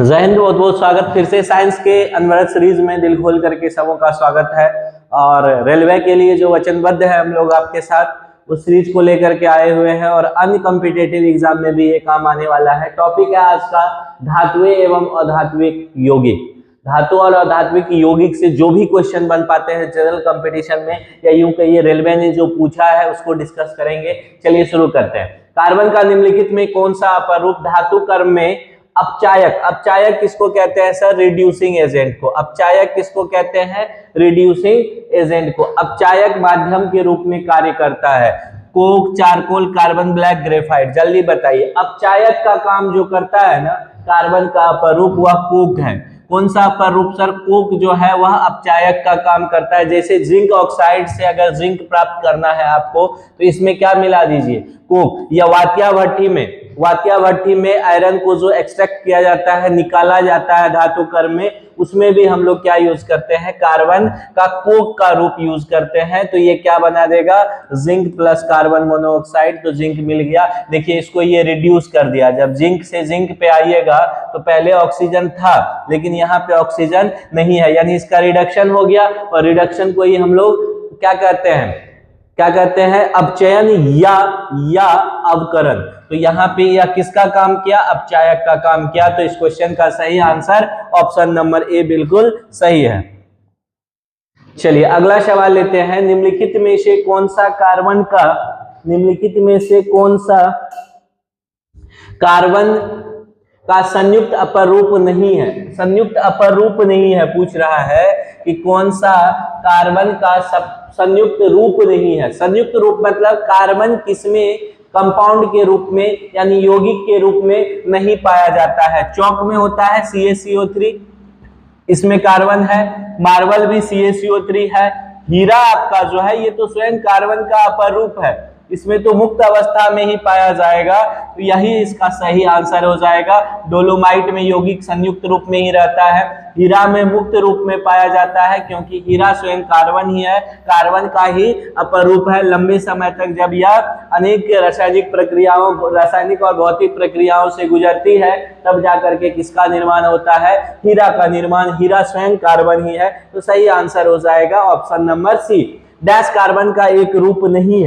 जय हिंद, बहुत बहुत स्वागत फिर से साइंस के अनवरत सीरीज में दिल खोल करके सबों का स्वागत है। और रेलवे के लिए जो वचनबद्ध है हम लोग आपके साथ उस सीरीज को लेकर के आए हुए हैं और अन्य कॉम्पिटिटिव एग्जाम में भी ये काम आने वाला है। टॉपिक है आज का धात्विक एवं अधात्विक यौगिक। धातु और अधात्विक यौगिक से जो भी क्वेश्चन बन पाते हैं जनरल कंपटीशन में या यूं कहिए रेलवे ने जो पूछा है उसको डिस्कस करेंगे। चलिए शुरू करते हैं। कार्बन का निम्नलिखित में कौन सा अपर रूप धातु कर्म में अपचायक, अपचायक किसको कहते हैं सर? रिड्यूसिंग एजेंट को। अपचायक किसको कहते हैं? रिड्यूसिंग एजेंट को। अपचायक माध्यम के रूप में कार्य करता है। Coke, charcoal, carbon black, graphite. जल्दी बताइए, अपचायक का काम जो करता है ना कार्बन का अपर रूप वह कोक है। कौन सा अपर रूप सर? कोक जो है वह अपचायक का काम करता है। जैसे जिंक ऑक्साइड से अगर जिंक प्राप्त करना है आपको तो इसमें क्या मिला दीजिए? कोक। या वात्या भट्टी में आयरन को जो एक्सट्रैक्ट किया जाता है, निकाला जाता है धातु कर्म में, उसमें भी हम लोग क्या यूज करते हैं? कार्बन का कोक का रूप यूज करते हैं। तो ये क्या बना देगा? Zinc plus carbon monoxide. तो जिंक मिल गया। देखिए इसको ये रिड्यूस कर दिया। जब जिंक से जिंक पे आइएगा तो पहले ऑक्सीजन था लेकिन यहाँ पे ऑक्सीजन नहीं है, यानी इसका रिडक्शन हो गया। और रिडक्शन को ही हम लोग क्या कहते हैं? अपचयन या अवकरण। तो यहाँ पे या किसका काम किया? अपचायक का काम किया। तो इस क्वेश्चन का सही आंसर ऑप्शन नंबर ए बिल्कुल सही है। चलिए अगला सवाल लेते हैं। निम्नलिखित में से कौन सा कार्बन का संयुक्त अपर रूप नहीं है? संयुक्त अपर रूप नहीं है, पूछ रहा है कि कौन सा कार्बन का संयुक्त रूप नहीं है। संयुक्त रूप मतलब कार्बन किसमें कंपाउंड के रूप में यानी यौगिक के रूप में नहीं पाया जाता है। चौक में होता है CaCO3, इसमें कार्बन है। मार्बल भी CaCO3 है। हीरा आपका जो है ये तो स्वयं कार्बन का अपर रूप है, इसमें तो मुक्त अवस्था में ही पाया जाएगा। तो यही इसका सही आंसर हो जाएगा। डोलोमाइट में यौगिक संयुक्त रूप में ही रहता है, हीरा में मुक्त रूप में पाया जाता है क्योंकि हीरा स्वयं कार्बन ही है, कार्बन का ही अपर रूप है। लंबे समय तक जब यह अनेक रासायनिक और भौतिक प्रक्रियाओं से गुजरती है तब जाकर के किसका निर्माण होता है? हीरा का निर्माण। हीरा स्वयं कार्बन ही है। तो सही आंसर हो जाएगा option number C. Dash carbon का एक रूप नहीं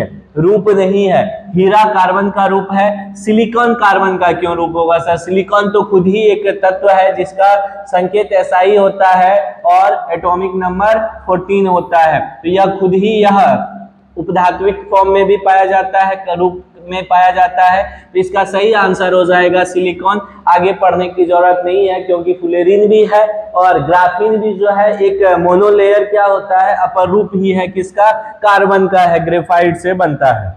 है। हीरा कार्बन का रूप है। सिलिकॉन कार्बन का क्यों रूप होगा सर? सिलिकॉन तो खुद ही एक तत्व है जिसका संकेत SI होता है और एटॉमिक नंबर 14 होता है। तो यह खुद ही यह उपधात्विक फॉर्म में भी पाया जाता है, रूप में पाया जाता है। तो इसका सही आंसर हो जाएगा सिलिकॉन। आगे पढ़ने की जरूरत नहीं है क्योंकि फ्लोरीन भी है और ग्राफीन भी जो है एक मोनोलेयर क्या होता है? अपर रूप ही है। किसका? कार्बन का है, ग्रेफाइट से बनता है।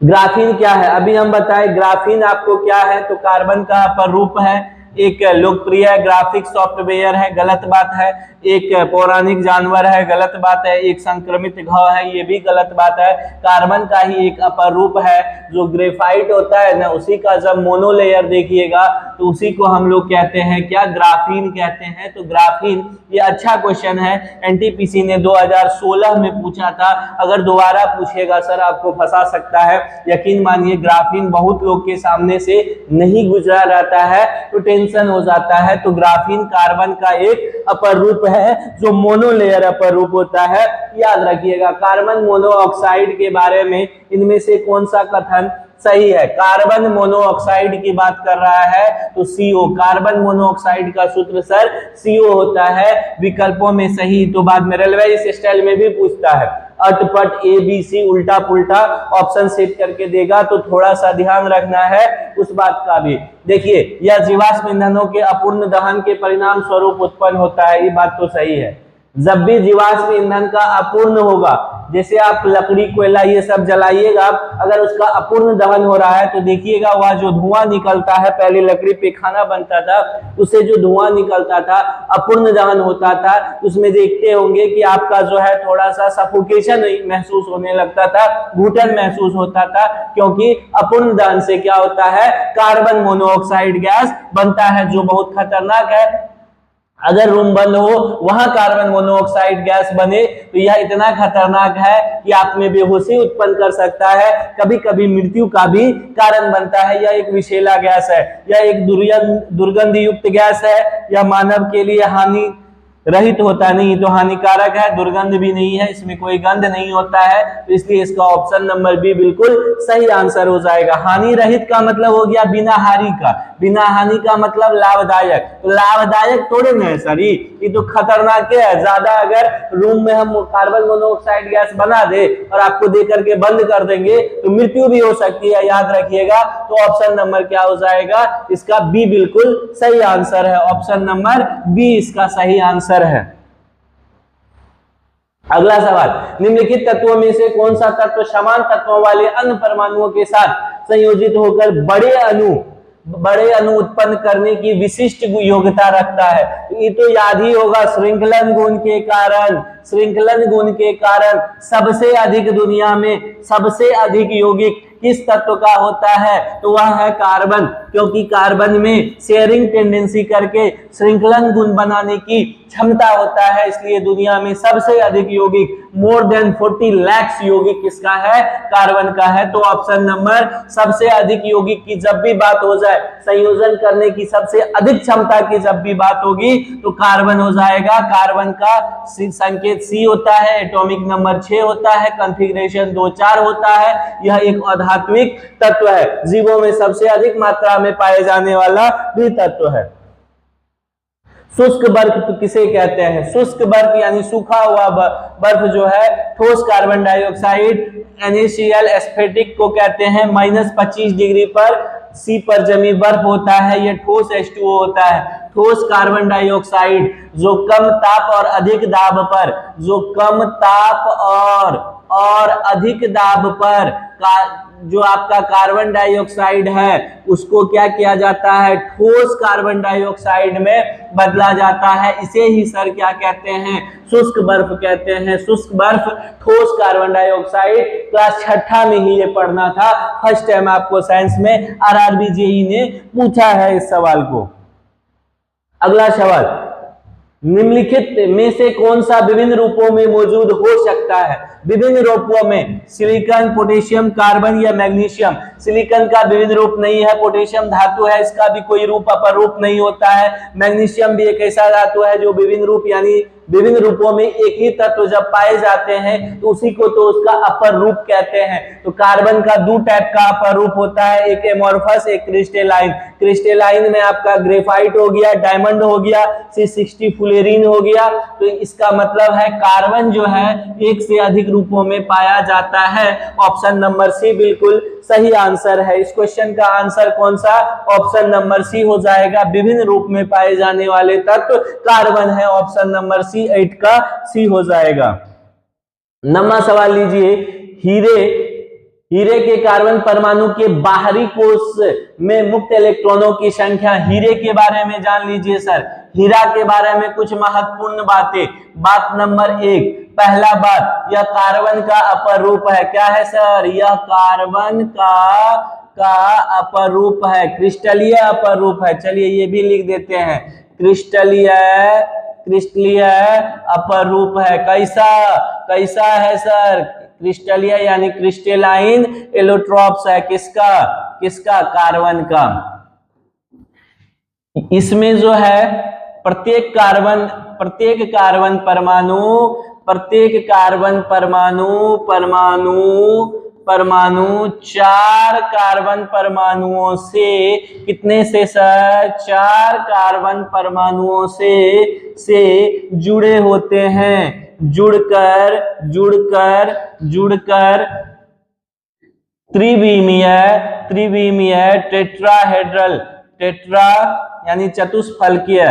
ग्राफीन क्या है अभी हम बताएं। ग्राफीन आपको क्या है? तो कार्बन का अपर रूप है, एक लोकप्रिय ग्राफिक सॉफ्टवेयर है, गलत बात है। एक पौराणिक जानवर है, गलत बात है। एक संक्रमित घाव है, ये भी गलत बात है। कार्बन का ही एक अपर रूप है जो ग्रेफाइट होता है ना, उसी का जब मोनोलेयर देखिएगा तो उसी को हम लोग कहते हैं क्या? ग्राफीन कहते हैं। तो ग्राफीन ये अच्छा क्वेश्चन है, NTPC ने 2016 में पूछा था। अगर दोबारा पूछेगा सर आपको फंसा सकता है। यकीन मानिए ग्राफीन बहुत लोग के सामने से नहीं गुजरा रहता है तो टेंशन हो जाता है। तो ग्राफीन कार्बन का एक अपर रूप है जो मोनोलेयर अपर रूप होता है। याद रखिएगा। कार्बन मोनोऑक्साइड के बारे में इनमें से कौन सा कथन सही है? कार्बन मोनोऑक्साइड की बात कर रहा है तो CO। कार्बन मोनोऑक्साइड का सूत्र सर CO होता है। विकल्पों में सही तो बाद में रेलवे इस स्टाइल में भी पूछता है, अटपट ABC उल्टा पुल्टा ऑप्शन सेट करके देगा तो थोड़ा सा ध्यान रखना है उस बात का भी। देखिए यह जीवाश्म ईंधनों के अपूर्ण दहन के परिणाम स्वरूप उत्पन्न होता है, ये बात तो सही है। जब भी जीवाश्म ईंधन का अपूर्ण होगा, जैसे आप लकड़ी, कोयला ये सब जलाइएगा, अगर उसका अपूर्ण दहन हो रहा है तो देखिएगा वह जो धुआं निकलता है, पहले लकड़ी पे खाना बनता था, उससे जो धुआं निकलता था अपूर्ण दहन होता था, उसमें देखते होंगे कि आपका जो है थोड़ा सा सफोकेशन महसूस होने लगता था, घुटन महसूस होता था, क्योंकि अपूर्ण दहन से क्या होता है? कार्बन मोनोऑक्साइड गैस बनता है जो बहुत खतरनाक है। अगर रूम बंद हो वहां कार्बन मोनोऑक्साइड गैस बने तो यह इतना खतरनाक है कि आप में बेहोशी उत्पन्न कर सकता है, कभी कभी मृत्यु का भी कारण बनता है। यह एक विषैला गैस है, यह एक दुर्गंध युक्त गैस है, यह मानव के लिए हानि रहित होता नहीं तो हानिकारक है, दुर्गंध भी नहीं है, इसमें कोई गंध नहीं होता है, तो इसलिए इसका ऑप्शन नंबर बी बिल्कुल सही आंसर हो जाएगा। हानि रहित का मतलब हो गया बिना हानि का, बिना हानि का मतलब लाभदायक, तो लाभदायक थोड़े ना है सर, ये तो खतरनाक है। ज्यादा अगर रूम में हम कार्बन मोनोऑक्साइड गैस बना दे और आपको दे करके बंद कर देंगे तो मृत्यु भी हो सकती है, याद रखिएगा। तो ऑप्शन नंबर क्या हो जाएगा, इसका बी बिल्कुल सही आंसर है, ऑप्शन नंबर बी इसका सही आंसर है। अगला सवाल, निम्नलिखित तत्वों में से कौन सा तत्व समान तत्वों वाले अन्य परमाणुओं के साथ संयोजित होकर बड़े अणु उत्पन्न करने की विशिष्ट योग्यता रखता है? ये तो याद ही होगा, श्रृंखलन गुण के कारण सबसे अधिक दुनिया में सबसे अधिक यौगिक किस तत्व का होता है, तो वह है कार्बन, क्योंकि कार्बन में शेयरिंग टेंडेंसी करके श्रृंखलन गुण बनाने की क्षमता होता है, इसलिए दुनिया में सबसे अधिक यौगिक मोर देन 40 लाख यौगिक किसका है, कार्बन का है। तो ऑप्शन नंबर सबसे अधिक यौगिक की जब भी बात हो जाए, संयोजन करने की सबसे अधिक क्षमता की जब भी बात होगी तो कार्बन हो जाएगा। कार्बन का संकेत सी होता है, एटॉमिक नंबर 6 होता है, कॉन्फ़िगरेशन 2-4 होता है, यह एक अधात्विक तत्व है, जीवों में सबसे अधिक मात्रा में पाए जाने वाला भी तत्व है। शुष्क बर्फ तो किसे कहते हैं, शुष्क बर्फ यानी सूखा हुआ बर्फ जो है, ठोस कार्बन डाइऑक्साइड NaCl एस्फेटिक को कहते हैं। -25 डिग्री पर सी पर जमी बर्फ होता है, यह ठोस H2O होता है। ठोस कार्बन डाइऑक्साइड जो कम ताप और अधिक दाब पर, जो कम ताप और अधिक दाब पर जो आपका कार्बन डाइऑक्साइड है उसको क्या किया जाता है, ठोस कार्बन डाइऑक्साइड में बदला जाता है। इसे ही सर क्या कहते हैं, शुष्क बर्फ कहते हैं। शुष्क बर्फ ठोस कार्बन डाइऑक्साइड, क्लास 6 में ही ये पढ़ना था, फर्स्ट टाइम आपको साइंस में RRB JEE ने पूछा है इस सवाल को। अगला सवाल, निम्नलिखित में से कौन सा विभिन्न रूपों में मौजूद हो सकता है? विभिन्न रूपों में सिलिकॉन, पोटेशियम, कार्बन या मैग्नीशियम। सिलिकॉन का विभिन्न रूप नहीं है, पोटेशियम धातु है, इसका भी कोई रूप अपर रूप नहीं होता है। मैग्नीशियम भी एक ऐसा धातु है जो विभिन्न रूप यानी विभिन्न रूपों में एक ही तत्व जब पाए जाते हैं तो उसी को तो उसका अपर रूप कहते हैं। तो कार्बन का 2 टाइप का अपर रूप होता है, एक एमोर्फस, एक क्रिस्टेलाइन। क्रिस्टेलाइन में आपका ग्रेफाइट हो गया, डायमंड हो गया, C60 फुलेरिन हो गया। तो इसका मतलब है कार्बन जो है एक से अधिक रूपों में पाया जाता है। ऑप्शन नंबर सी बिल्कुल सही आंसर है। इस क्वेश्चन का आंसर कौन सा, ऑप्शन नंबर सी हो जाएगा। विभिन्न रूप में पाए जाने वाले तत्व कार्बन है, ऑप्शन नंबर सी 8 का सी हो जाएगा। नवा सवाल लीजिए, हीरे के कार्बन परमाणु के बाहरी कोश में मुक्त इलेक्ट्रॉनों की संख्या। हीरे के बारे में जान लीजिए सर, हीरा के बारे में कुछ महत्वपूर्ण बातें। बात नंबर 1, पहला बात, यह कार्बन का अपर रूप है। क्या है सर, यह कार्बन का अपर रूप है, क्रिस्टलीय अपर रूप है। चलिए ये भी लिख देते हैं, क्रिस्टलीय अपर रूप है। कैसा है सर, क्रिस्टलीय यानी क्रिस्टलाइन एलोट्रॉप्स है। किसका कार्बन का। इसमें जो है प्रत्येक कार्बन परमाणु 4 कार्बन परमाणुओं से, कितने से सर, 4 कार्बन परमाणुओं से जुड़े होते हैं। जुड़कर त्रिविमीय टेट्राहेड्रल, टेट्रा यानी चतुष्फलकीय,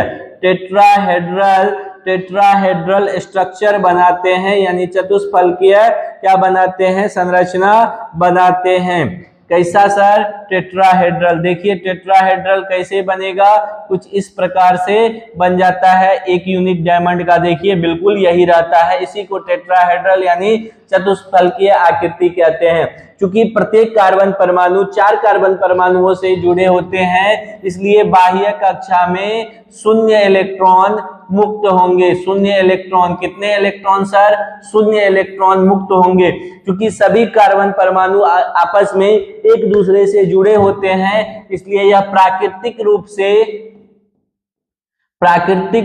टेट्राहेड्रल स्ट्रक्चर बनाते हैं, यानी चतुष्फलकीय क्या बनाते हैं, संरचना बनाते हैं। कैसा सर, टेट्राहेड्रल। देखिए टेट्राहेड्रल कैसे बनेगा, कुछ इस प्रकार से बन जाता है। एक यूनिट डायमंड का देखिए बिल्कुल यही रहता है, इसी को टेट्राहेड्रल यानी चतुष्फलकीय आकृति कहते हैं। क्योंकि प्रत्येक कार्बन परमाणु 4 कार्बन परमाणुओं से जुड़े होते हैं, इसलिए बाह्य कक्षा में 0 इलेक्ट्रॉन मुक्त होंगे, शून्य इलेक्ट्रॉन। कितने इलेक्ट्रॉन सर? शून्य इलेक्ट्रॉन मुक्त होंगे, क्योंकि सभी कार्बन परमाणु आपस में एक दूसरे से जुड़े होते हैं, इसलिए यह प्राकृतिक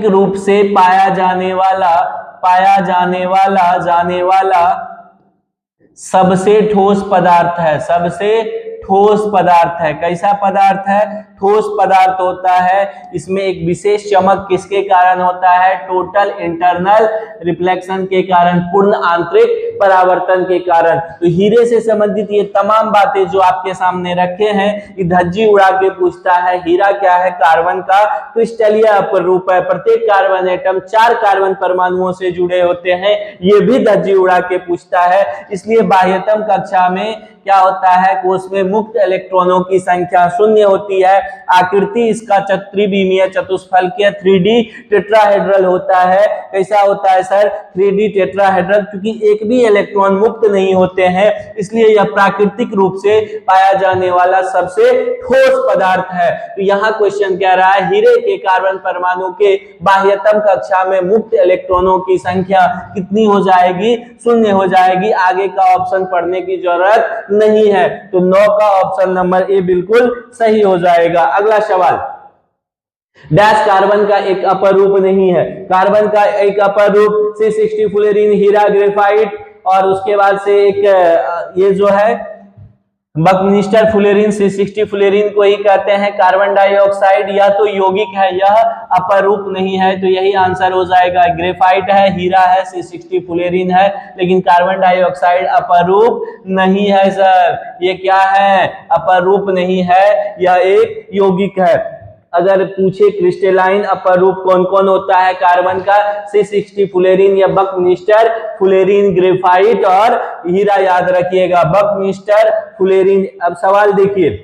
रूप से पाया जाने वाला सबसे ठोस पदार्थ है। सबसे ठोस पदार्थ है। कैसा पदार्थ है? ठोस पदार्थ होता है। इसमें एक विशेष चमक किसके कारण होता है? टोटल इंटरनल रिफ्लेक्शन के कारण, पूर्ण आंतरिक परावर्तन के कारण। तो हीरे से संबंधित ये तमाम बातें जो आपके सामने रखे हैं, ये धज्जी उड़ा के पूछता है। हीरा क्या है? कार्बन का क्रिस्टलीय अपरूप है। प्रत्येक कार्बन एटम 4 कार्बन परमाणुओं से जुड़े होते हैं, ये भी धज्जी उड़ा के पूछता है। इसलिए बाह्यतम कक्षा में क्या होता है? कोश में मुक्त इलेक्ट्रॉनों की संख्या 0 होती है। आकृति इसका त्रिविमीय चतुष्फलकीय 3D टेट्राहेड्रल होता है। कैसा होता है सर? 3D टेट्राहेड्रल, क्योंकि एक भी इलेक्ट्रॉन मुक्त नहीं होते हैं, इसलिए यह प्राकृतिक रूप से पाया जाने वाला सबसे ठोस पदार्थ है। तो यहाँ क्वेश्चन कह रहा है हीरे के कार्बन परमाणु के बाह्यतम कक्षा में मुक्त इलेक्ट्रॉनों की संख्या कितनी हो जाएगी? 0 हो जाएगी। आगे का ऑप्शन पढ़ने की जरूरत नहीं है, तो 9 का ऑप्शन नंबर ए बिल्कुल सही हो जाएगा। अगला सवाल, डैश कार्बन का एक अपर रूप नहीं है। कार्बन का एक अपर रूप C60 फ्लोरीन, हीरा, ग्रेफाइट, और उसके बाद से एक ये जो है बकनिस्टर फ्लोरीन, C60 फ्लोरीन को ही कहते हैं कार्बन डाइऑक्साइड। या तो यौगिक है, यह अपर रूप नहीं है, तो यही आंसर हो जाएगा। ग्रेफाइट है, हीरा है, C60 फ्लोरीन है, लेकिन कार्बन डाइऑक्साइड अपर रूप नहीं है सर। ये क्या है? अपर रूप नहीं है, यह एक यौगिक है। अगर पूछे क्रिस्टलाइन अपर रूप कौन कौन होता है कार्बन का? C60 फ्लोरीन या बकनिस्टर फ्लोरीन, ग्रेफाइट और हीरा, याद रखिएगा बकनिस्टर फ्लोरीन। अब सवाल देखिए,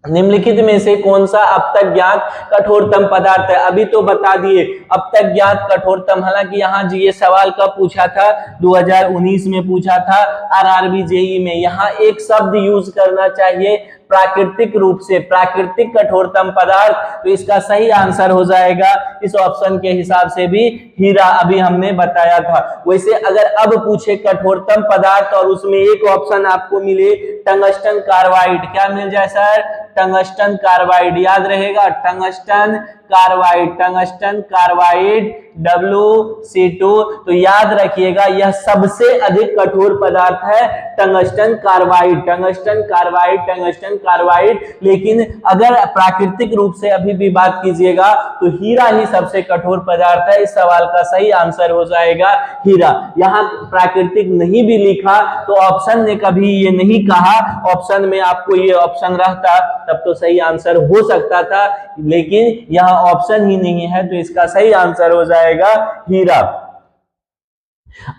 निम्नलिखित में से कौन सा अब तक ज्ञात कठोरतम पदार्थ है? अभी तो बता दिए अब तक ज्ञात कठोरतम। हालांकि यहाँ जी ये सवाल कब पूछा था? 2019 में पूछा था RRB JEE में। यहाँ एक शब्द यूज करना चाहिए, प्राकृतिक रूप से, प्राकृतिक कठोरतम पदार्थ। तो इसका सही आंसर हो जाएगा इस ऑप्शन के हिसाब से भी हीरा, अभी हमने बताया था। वैसे अगर अब पूछे कठोरतम पदार्थ और उसमें एक ऑप्शन आपको मिले टंगस्टन कार्बाइड, क्या मिल जाए सर? टंगस्टन कार्बाइड, याद रहेगा tungsten carbide, tungsten carbide WC2। तो याद रखिएगा यह सबसे अधिक कठोर पदार्थ है tungsten carbide, tungsten carbide, tungsten carbide. लेकिन अगर प्राकृतिक रूप से अभी भी बात कीजिएगा तो हीरा ही सबसे कठोर पदार्थ है। इस सवाल का सही आंसर हो जाएगा हीरा। यहाँ प्राकृतिक नहीं भी लिखा तो ऑप्शन ने कभी ये नहीं कहा, ऑप्शन में आपको ये ऑप्शन रहता तब तो सही आंसर हो सकता था, लेकिन यहाँ ऑप्शन ही नहीं है, तो इसका सही आंसर हो जाएगा हीरा।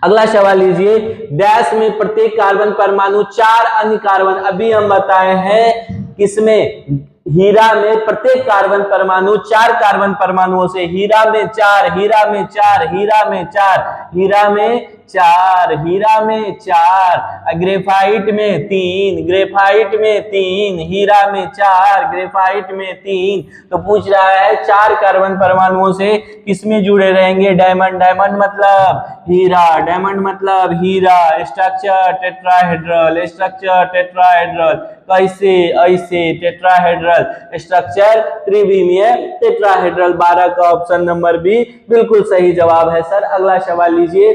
अगला सवाल लीजिए, डैश में प्रत्येक कार्बन परमाणु 4 अन्य कार्बन, अभी हम बताए हैं किसमें? हीरा में प्रत्येक कार्बन परमाणु 4 कार्बन परमाणुओं से, हीरा में 4, हीरा में 4, हीरा में 4, हीरा में 4, हीरा में 4, ग्रेफाइट में 3, ग्रेफाइट में 3, हीरा में 4, ग्रेफाइट में 3। तो पूछ रहा है 4 कार्बन परमाणुओं से किसमें जुड़े रहेंगे? डायमंड, डायमंड मतलब हीरा, डायमंड मतलब हीरा। स्ट्रक्चर टेट्राहेड्रल, स्ट्रक्चर टेट्राहेड्रल, कैसे? ऐसे टेट्राहेड्रल स्ट्रक्चर, त्रिविमीय टेट्राहेड्रल। 12 का ऑप्शन नंबर बी बिल्कुल सही जवाब है सर। अगला सवाल लीजिए,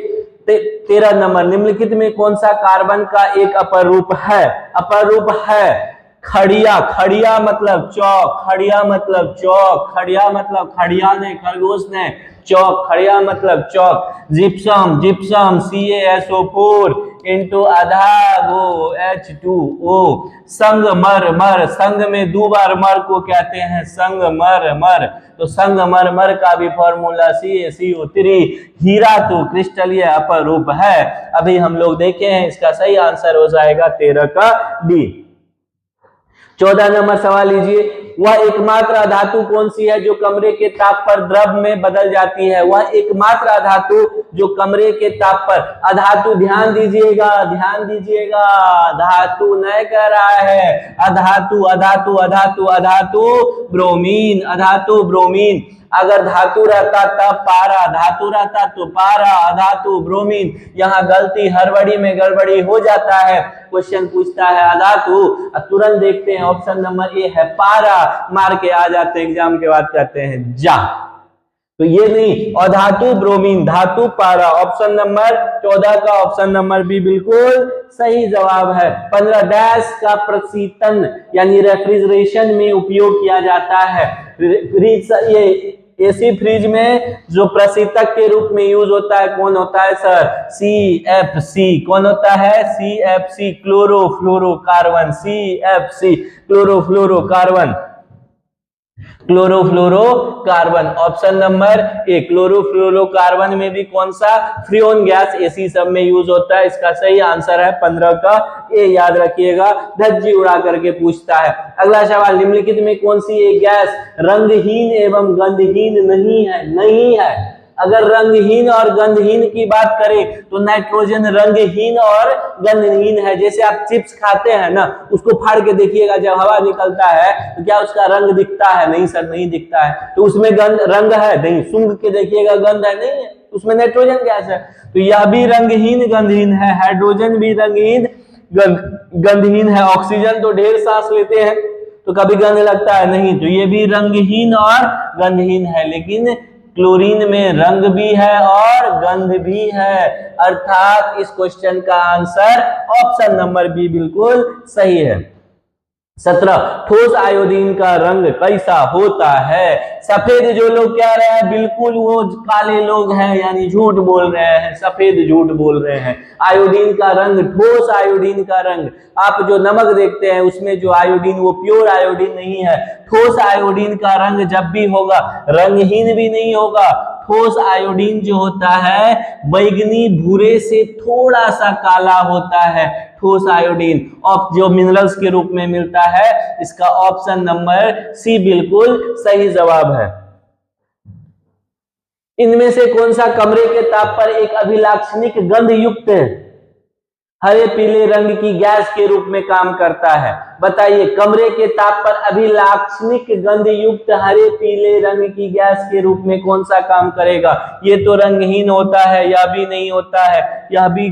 13 नंबर, निम्नलिखित में कौन सा कार्बन का एक अपर रूप है? अपर रूप है खड़िया, खड़िया मतलब चौक, खड़िया मतलब चौक, खड़िया मतलब खड़िया ने, खरगोश ने, चौक, खड़िया मतलब चौक। जिप्सम, जिप्सम CaSO4 इंटू आधा गो H2O। संगमरमर, संग में 2 बार मर को कहते हैं संगमरमर, तो संगमरमर का भी फॉर्मूला CaCO3। हीरा तो क्रिस्टलीय अपर रूप है, अभी हम लोग देखे हैं, इसका सही आंसर हो जाएगा 13 का डी। 14 नंबर सवाल लीजिए, वह एकमात्र अधातु कौन सी है जो कमरे के ताप पर द्रव में बदल जाती है? वह एकमात्र अधातु जो कमरे के ताप पर, अधातु ध्यान दीजिएगा, ध्यान दीजिएगा, धातु नहीं कह रहा है, अधातु अधातु अधातु अधातु ब्रोमीन, अधातु ब्रोमीन। अगर धातु रहता तब पारा, धातु रहता तो पारा, अधातु ब्रोमीन। यहाँ गलती, हड़बड़ी में गड़बड़ी हो जाता है। क्वेश्चन पूछता है अधातु, तुरंत देखते हैं ऑप्शन नंबर ए है पारा, मार के आ जाते हैं, एग्जाम के बाद कहते हैं जा। तो ये नहीं, अधातु ब्रोमीन, धातु पारा। ऑप्शन नंबर 14 का ऑप्शन नंबर बी बिल्कुल सही जवाब है। 15 डैश का प्रशीतन यानी रेफ्रिजरेशन में उपयोग किया जाता है। ये एसी फ्रिज में जो प्रशीतक के रूप में यूज होता है कौन होता है सर? CFC। कौन होता है? CFC, chlorofluorocarbon. CFC, chlorofluorocarbon, chlorofluorocarbon. Option number A, chlorofluorocarbon में भी कौन सा? फ्रियोन गैस एसी सब में यूज होता है। इसका सही आंसर है 15 का ए, याद रखिएगा, धज्जी उड़ा करके पूछता है। अगला सवाल, निम्नलिखित में कौन सी एक गैस रंगहीन एवं गंधहीन नहीं है? नहीं है। अगर रंगहीन और गंधहीन की बात करें तो नाइट्रोजन रंगहीन और गंधहीन है। जैसे आप चिप्स खाते हैं ना, उसको फाड़ के देखिएगा, जब हवा निकलता है तो क्या उसका रंग दिखता है? नहीं सर, नहीं दिखता है। तो उसमें रंग है? नहीं। सूंघ के देखिएगा, गंध है? नहीं है, उसमें नाइट्रोजन गैस है। तो यह भी रंगहीन गंधहीन है। हाइड्रोजन भी रंगहीन गंधहीन है। ऑक्सीजन तो ढेर सांस लेते हैं तो कभी गंध लगता है? नहीं। तो ये भी रंगहीन और गंधहीन है। लेकिन क्लोरीन में रंग भी है और गंध भी है, अर्थात इस क्वेश्चन का आंसर ऑप्शन नंबर बी बिल्कुल सही है। 17, ठोस आयोडीन का रंग कैसा होता है? सफेद जो लोग कह रहे हैं बिल्कुल वो काले लोग हैं, यानी झूठ बोल रहे हैं, सफेद झूठ बोल रहे हैं। आयोडीन का रंग, ठोस आयोडीन का रंग, आप जो नमक देखते हैं उसमें जो आयोडीन वो प्योर आयोडीन नहीं है। ठोस आयोडीन का रंग जब भी होगा रंगहीन भी नहीं होगा। ठोस आयोडीन जो होता है बैंगनी भूरे से थोड़ा सा काला होता है। ठोस आयोडीन जो मिनरल्स के रूप में मिलता है, इसका ऑप्शन नंबर सी बिल्कुल सही जवाब है। इनमें से कौन सा कमरे के ताप पर एक अभिलाक्षणिक गंध युक्त हरे पीले रंग की गैस के रूप में काम करता है? बताइए, कमरे के ताप पर अभिलाक्षणिक गंध युक्त हरे पीले रंग की गैस के रूप में कौन सा काम करेगा? ये तो रंगहीन होता है, यह भी नहीं होता है, यह भी,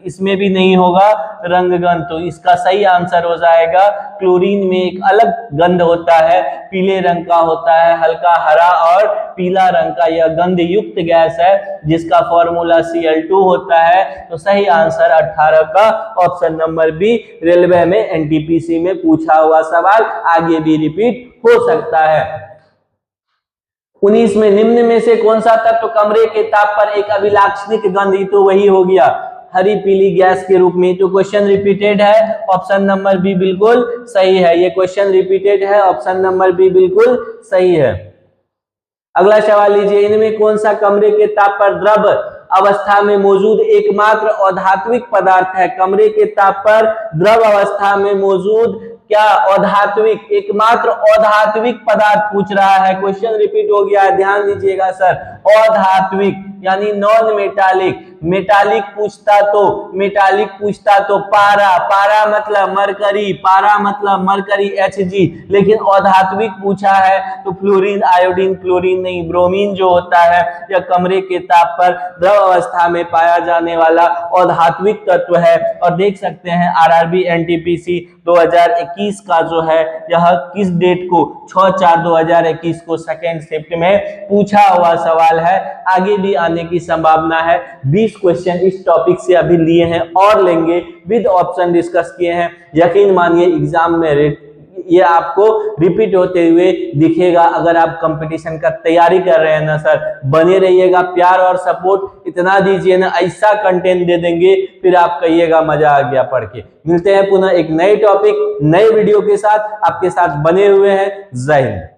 इसमें भी नहीं होगा रंगगंध। तो इसका सही आंसर हो जाएगा क्लोरीन में एक अलग गंध होता है, पीले रंग का होता है, हल्का हरा और पीला रंग का यह गंध युक्त गैस है जिसका फॉर्मूला Cl2 होता है। तो सही आंसर 18 का ऑप्शन नंबर बी। रेलवे में एनटीपीसी में पूछा हुआ सवाल आगे भी रिपीट हो सकता है। 19 में निम्न में से कौन सा तत्व कमरे के ताप पर एक अभिलाक्षणिक गंध, तो वही हो गया हरी पीली गैस के रूप में। तो क्वेश्चन रिपीटेड है, ऑप्शन नंबर बी बिल्कुल सही है। ये क्वेश्चन रिपीटेड है, ऑप्शन नंबर बी बिल्कुल सही है। अगला सवाल लीजिए, इनमें कौन सा कमरे के ताप पर द्रव अवस्था में मौजूद एकमात्र अधात्विक पदार्थ है? कमरे के ताप पर द्रव अवस्था में मौजूद क्या अधात्विक, एकमात्र अधात्विक पदार्थ पूछ रहा है। क्वेश्चन रिपीट हो गया है, ध्यान दीजिएगा सर। अधात्विक यानी नॉन मेटालिक। मेटालिक पूछता तो पारा, पारा मतलब मरकरी, पारा मतलब मरकरी Hg। लेकिन अधात्विक पूछा है तो फ्लोरीन, आयोडीन, क्लोरीन नहीं, ब्रोमीन जो होता है यह कमरे के ताप पर द्रव अवस्था में पाया जाने वाला अधात्विक तत्व है। और देख सकते हैं आरआरबी एनटीपीसी 2021 का जो है यह किस डेट को, 6/4/2021 को सेकेंड शिफ्ट में पूछा हुआ सवाल है। आगे भी आने की संभावना है। 20 क्वेश्चन इस टॉपिक से अभी लिए हैं और लेंगे, विद ऑप्शन डिस्कस किए हैं। यकीन मानिए एग्जाम में ये आपको रिपीट होते हुए दिखेगा। अगर आप कंपटीशन का तैयारी कर रहे हैं ना सर, बने रहिएगा, प्यार और सपोर्ट इतना दीजिए ना, ऐसा कंटेंट दे देंगे फिर आप कहिएगा मजा आ गया पढ़ के। मिलते हैं पुनः एक नए टॉपिक नए वीडियो के साथ, आपके साथ बने हुए हैं। जय हिंद।